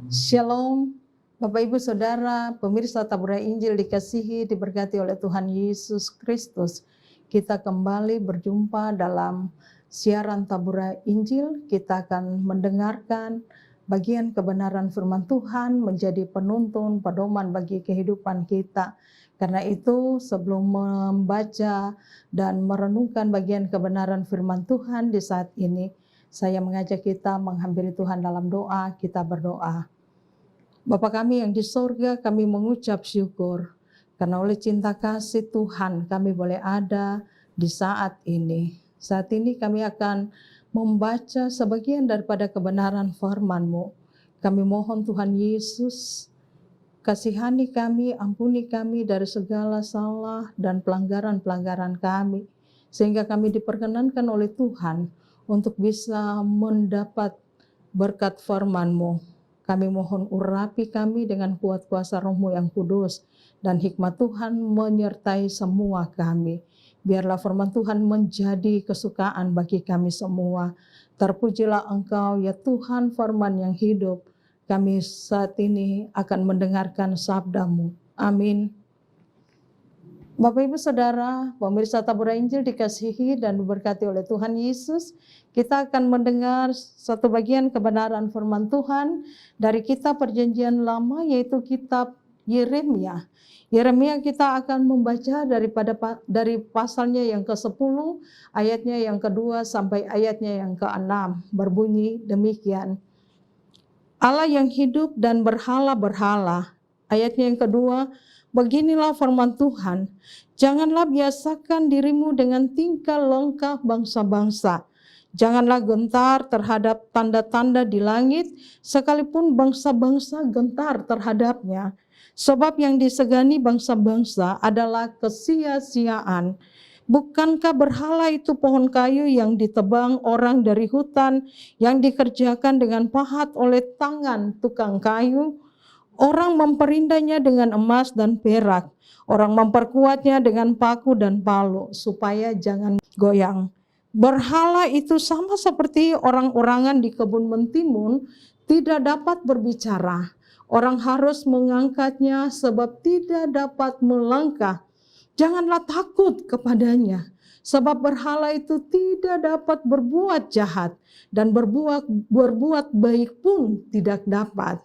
Shalom, Bapak Ibu Saudara, pemirsa Tabura Injil dikasihi, diberkati oleh Tuhan Yesus Kristus. Kita kembali berjumpa dalam siaran Tabura Injil. Kita akan mendengarkan bagian kebenaran firman Tuhan menjadi penuntun, pedoman bagi kehidupan kita. Karena itu sebelum membaca dan merenungkan bagian kebenaran firman Tuhan di saat ini, saya mengajak kita menghampiri Tuhan dalam doa. Kita berdoa. Bapa kami yang di sorga, kami mengucap syukur karena oleh cinta kasih Tuhan kami boleh ada di saat ini. Saat ini kami akan membaca sebagian daripada kebenaran firman-Mu. Kami mohon Tuhan Yesus, kasihani kami, ampuni kami dari segala salah dan pelanggaran-pelanggaran kami, sehingga kami diperkenankan oleh Tuhan untuk bisa mendapat berkat firman-Mu. Kami mohon urapi kami dengan kuat kuasa Roh-Mu yang kudus, dan hikmat Tuhan menyertai semua kami. Biarlah firman Tuhan menjadi kesukaan bagi kami semua. Terpujilah Engkau ya Tuhan, firman yang hidup. Kami saat ini akan mendengarkan sabda-Mu. Amin. Bapak Ibu Saudara, pemirsa Tabura Injil dikasihi dan diberkati oleh Tuhan Yesus. Kita akan mendengar satu bagian kebenaran firman Tuhan dari kitab Perjanjian Lama, yaitu kitab Yeremia. Yeremia kita akan membaca dari pasalnya yang ke-10, ayatnya yang ke-2 sampai ayatnya yang ke-6. Berbunyi demikian. Allah yang hidup dan berhala-berhala. Ayatnya yang kedua, beginilah firman Tuhan, janganlah biasakan dirimu dengan tingkah lengkah bangsa-bangsa. Janganlah gentar terhadap tanda-tanda di langit, sekalipun bangsa-bangsa gentar terhadapnya. Sebab yang disegani bangsa-bangsa adalah kesia-siaan. Bukankah berhala itu pohon kayu yang ditebang orang dari hutan, yang dikerjakan dengan pahat oleh tangan tukang kayu? Orang memperindahnya dengan emas dan perak. Orang memperkuatnya dengan paku dan palu, supaya jangan goyang. Berhala itu sama seperti orang-orangan di kebun mentimun, tidak dapat berbicara. Orang harus mengangkatnya sebab tidak dapat melangkah. Janganlah takut kepadanya, sebab berhala itu tidak dapat berbuat jahat, dan berbuat baik pun tidak dapat.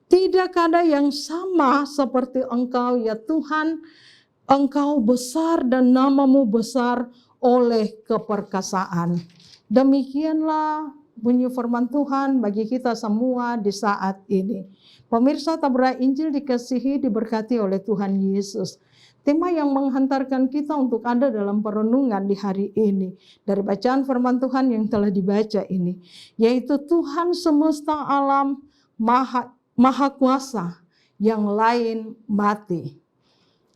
Tidak ada yang sama seperti Engkau ya Tuhan, Engkau besar dan nama-Mu besar oleh keperkasaan. Demikianlah bunyi firman Tuhan bagi kita semua di saat ini. Pemirsa Tabura Injil dikasihi, diberkati oleh Tuhan Yesus. Tema yang menghantarkan kita untuk ada dalam perenungan di hari ini, dari bacaan firman Tuhan yang telah dibaca ini, yaitu Tuhan semesta alam Maha Kuasa, yang lain mati.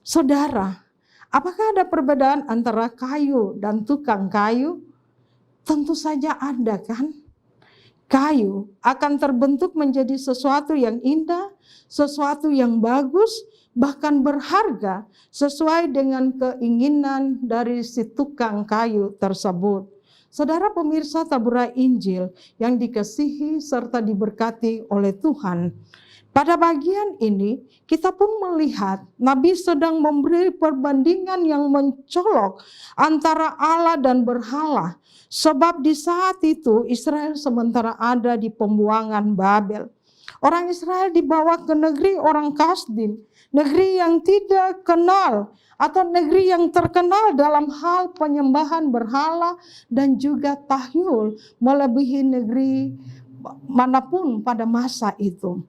Saudara, apakah ada perbedaan antara kayu dan tukang kayu? Tentu saja ada, kan? Kayu akan terbentuk menjadi sesuatu yang indah, sesuatu yang bagus, bahkan berharga sesuai dengan keinginan dari si tukang kayu tersebut. Saudara pemirsa Tabura Injil yang dikasihi serta diberkati oleh Tuhan. Pada bagian ini kita pun melihat Nabi sedang memberi perbandingan yang mencolok antara Allah dan berhala. Sebab di saat itu Israel sementara ada di pembuangan Babel. Orang Israel dibawa ke negeri orang Kasdim, negeri yang tidak kenal atau negeri yang terkenal dalam hal penyembahan berhala dan juga tahyul melebihi negeri manapun pada masa itu.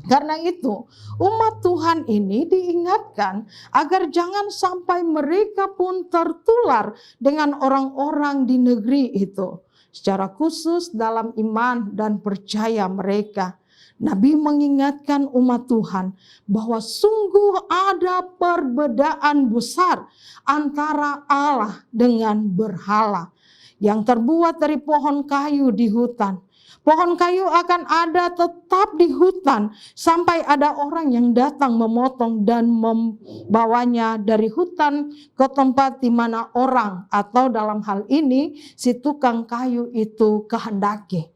Karena itu umat Tuhan ini diingatkan agar jangan sampai mereka pun tertular dengan orang-orang di negeri itu. Secara khusus dalam iman dan percaya mereka. Nabi mengingatkan umat Tuhan bahwa sungguh ada perbedaan besar antara Allah dengan berhala yang terbuat dari pohon kayu di hutan. Pohon kayu akan ada tetap di hutan sampai ada orang yang datang memotong dan membawanya dari hutan ke tempat di mana orang atau dalam hal ini si tukang kayu itu kehendaki.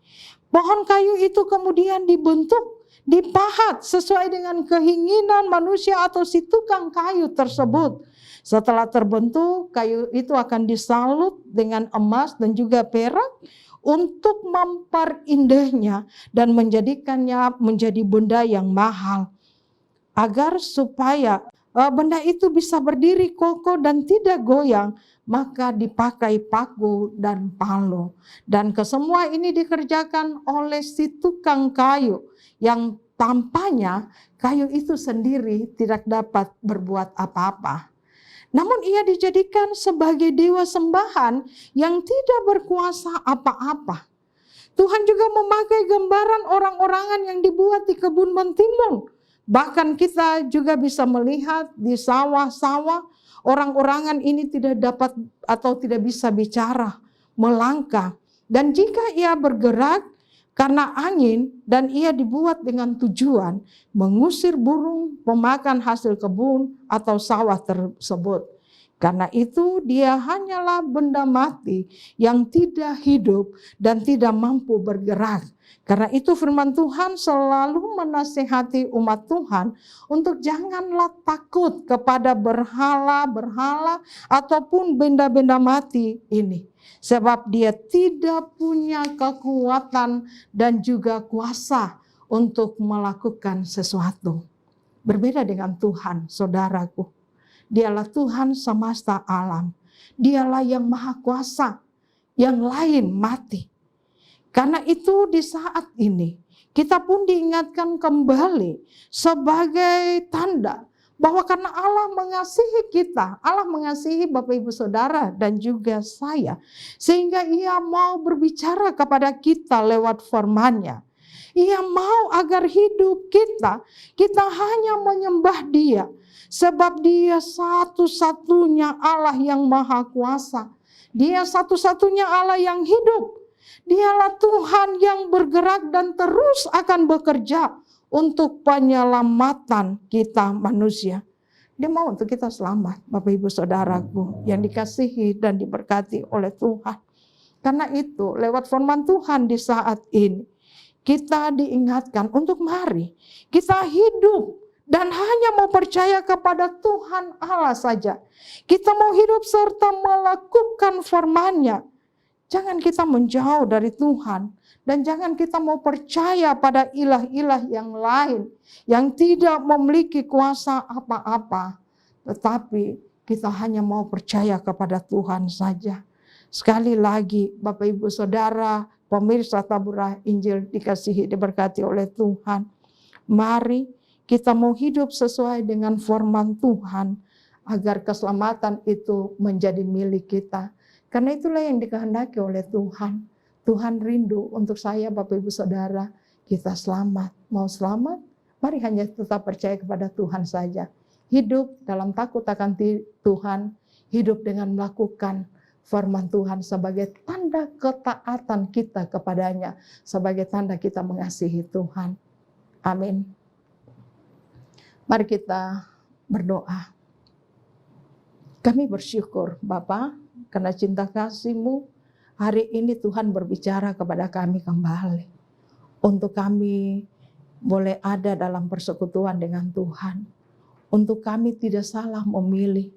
Pohon kayu itu kemudian dibentuk dipahat sesuai dengan keinginan manusia atau si tukang kayu tersebut. Setelah terbentuk, kayu itu akan disalut dengan emas dan juga perak untuk memperindahnya dan menjadikannya menjadi benda yang mahal. Agar supaya benda itu bisa berdiri kokoh dan tidak goyang, maka dipakai paku dan palu. Dan kesemua ini dikerjakan oleh si tukang kayu yang tampaknya kayu itu sendiri tidak dapat berbuat apa-apa. Namun ia dijadikan sebagai dewa sembahan yang tidak berkuasa apa-apa. Tuhan juga memakai gambaran orang-orangan yang dibuat di kebun mentimun. Bahkan kita juga bisa melihat di sawah-sawah, orang-orangan ini tidak dapat atau tidak bisa bicara, melangkah. Dan jika ia bergerak karena angin dan ia dibuat dengan tujuan mengusir burung pemakan hasil kebun atau sawah tersebut. Karena itu dia hanyalah benda mati yang tidak hidup dan tidak mampu bergerak. Karena itu firman Tuhan selalu menasihati umat Tuhan untuk janganlah takut kepada berhala-berhala ataupun benda-benda mati ini. Sebab dia tidak punya kekuatan dan juga kuasa untuk melakukan sesuatu. Berbeda dengan Tuhan, saudaraku. Dialah Tuhan semesta alam. Dialah yang maha kuasa. Yang lain mati. Karena itu di saat ini kita pun diingatkan kembali sebagai tanda bahwa karena Allah mengasihi kita, Allah mengasihi Bapak Ibu Saudara dan juga saya, sehingga Ia mau berbicara kepada kita lewat firman-Nya. Ia mau agar hidup kita hanya menyembah Dia, sebab Dia satu-satunya Allah yang maha kuasa. Dia satu-satunya Allah yang hidup. Dialah Tuhan yang bergerak dan terus akan bekerja untuk penyelamatan kita manusia. Dia mau untuk kita selamat, Bapak Ibu Saudaraku yang dikasihi dan diberkati oleh Tuhan. Karena itu lewat firman Tuhan di saat ini kita diingatkan untuk mari kita hidup dan hanya mau percaya kepada Tuhan Allah saja. Kita mau hidup serta melakukan firman-Nya. Jangan kita menjauh dari Tuhan. Dan jangan kita mau percaya pada ilah-ilah yang lain. Yang tidak memiliki kuasa apa-apa. Tetapi kita hanya mau percaya kepada Tuhan saja. Sekali lagi Bapak Ibu Saudara, pemirsa Taburai Injil dikasihi diberkati oleh Tuhan. Mari kita mau hidup sesuai dengan firman Tuhan. Agar keselamatan itu menjadi milik kita. Karena itulah yang dikehendaki oleh Tuhan. Tuhan rindu untuk saya, Bapak Ibu Saudara, kita selamat. Mau selamat? Mari hanya tetap percaya kepada Tuhan saja. Hidup dalam takut akan Tuhan. Hidup dengan melakukan firman Tuhan sebagai tanda ketaatan kita kepadanya. Sebagai tanda kita mengasihi Tuhan. Amin. Mari kita berdoa. Kami bersyukur, Bapa, karena cinta kasih-Mu, hari ini Tuhan berbicara kepada kami kembali. Untuk kami boleh ada dalam persekutuan dengan Tuhan. Untuk kami tidak salah memilih.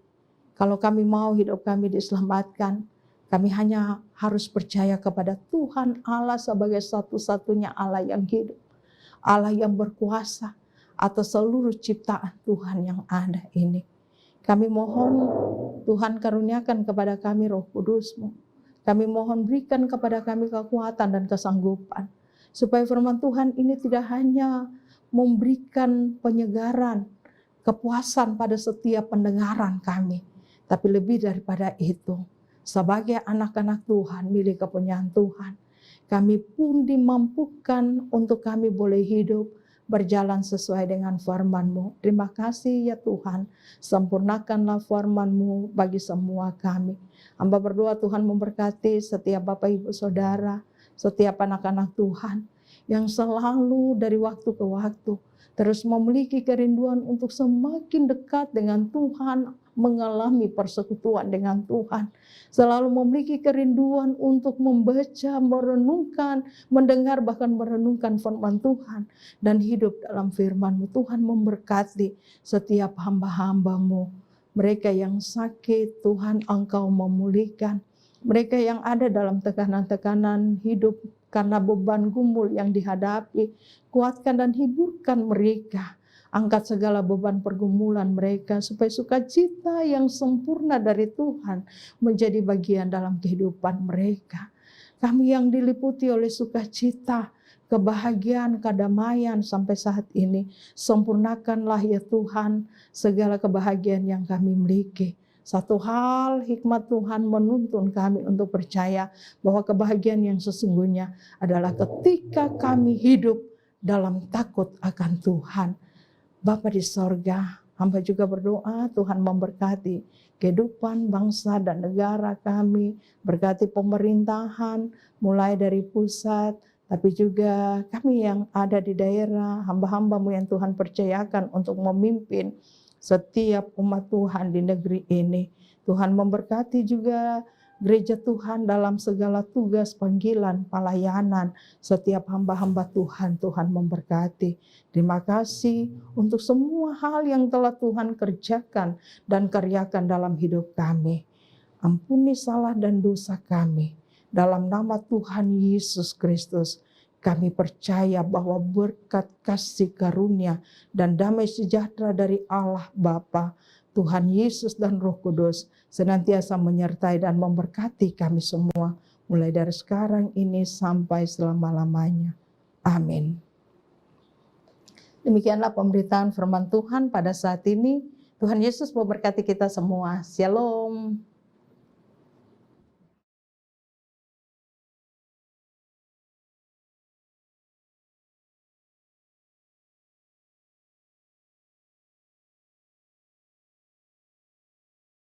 Kalau kami mau hidup kami diselamatkan, kami hanya harus percaya kepada Tuhan Allah sebagai satu-satunya Allah yang hidup. Allah yang berkuasa atas seluruh ciptaan Tuhan yang ada ini. Kami mohon Tuhan karuniakan kepada kami Roh Kudus-Mu. Kami mohon berikan kepada kami kekuatan dan kesanggupan. Supaya firman Tuhan ini tidak hanya memberikan penyegaran, kepuasan pada setiap pendengaran kami. Tapi lebih daripada itu, sebagai anak-anak Tuhan, milik kepunyaan Tuhan, kami pun dimampukan untuk kami boleh hidup berjalan sesuai dengan firman-Mu. Terima kasih ya Tuhan, sempurnakanlah firman-Mu bagi semua kami. Hamba berdoa Tuhan memberkati setiap Bapak Ibu Saudara, setiap anak-anak Tuhan yang selalu dari waktu ke waktu terus memiliki kerinduan untuk semakin dekat dengan Tuhan, mengalami persekutuan dengan Tuhan, selalu memiliki kerinduan untuk membaca, merenungkan, mendengar, bahkan merenungkan firman Tuhan, dan hidup dalam firman-Mu. Tuhan memberkati setiap hamba-hamba-Mu. Mereka yang sakit, Tuhan Engkau memulihkan. Mereka yang ada dalam tekanan-tekanan hidup karena beban gumul yang dihadapi, kuatkan dan hiburkan mereka. Angkat segala beban pergumulan mereka supaya sukacita yang sempurna dari Tuhan menjadi bagian dalam kehidupan mereka. Kami yang diliputi oleh sukacita, kebahagiaan, kedamaian sampai saat ini, sempurnakanlah ya Tuhan segala kebahagiaan yang kami miliki. Satu hal, hikmat Tuhan menuntun kami untuk percaya bahwa kebahagiaan yang sesungguhnya adalah ketika kami hidup dalam takut akan Tuhan. Bapa di sorga, hamba juga berdoa Tuhan memberkati kehidupan bangsa dan negara kami, berkati pemerintahan mulai dari pusat, tapi juga kami yang ada di daerah, hamba-hamba-Mu yang Tuhan percayakan untuk memimpin setiap umat Tuhan di negeri ini. Tuhan memberkati juga gereja Tuhan dalam segala tugas, panggilan, pelayanan. Setiap hamba-hamba Tuhan, Tuhan memberkati. Terima kasih untuk semua hal yang telah Tuhan kerjakan dan karyakan dalam hidup kami. Ampuni salah dan dosa kami. Dalam nama Tuhan Yesus Kristus, kami percaya bahwa berkat kasih karunia dan damai sejahtera dari Allah Bapa, Tuhan Yesus dan Roh Kudus senantiasa menyertai dan memberkati kami semua, mulai dari sekarang ini sampai selama-lamanya. Amin. Demikianlah pemberitaan firman Tuhan pada saat ini. Tuhan Yesus memberkati kita semua. Shalom.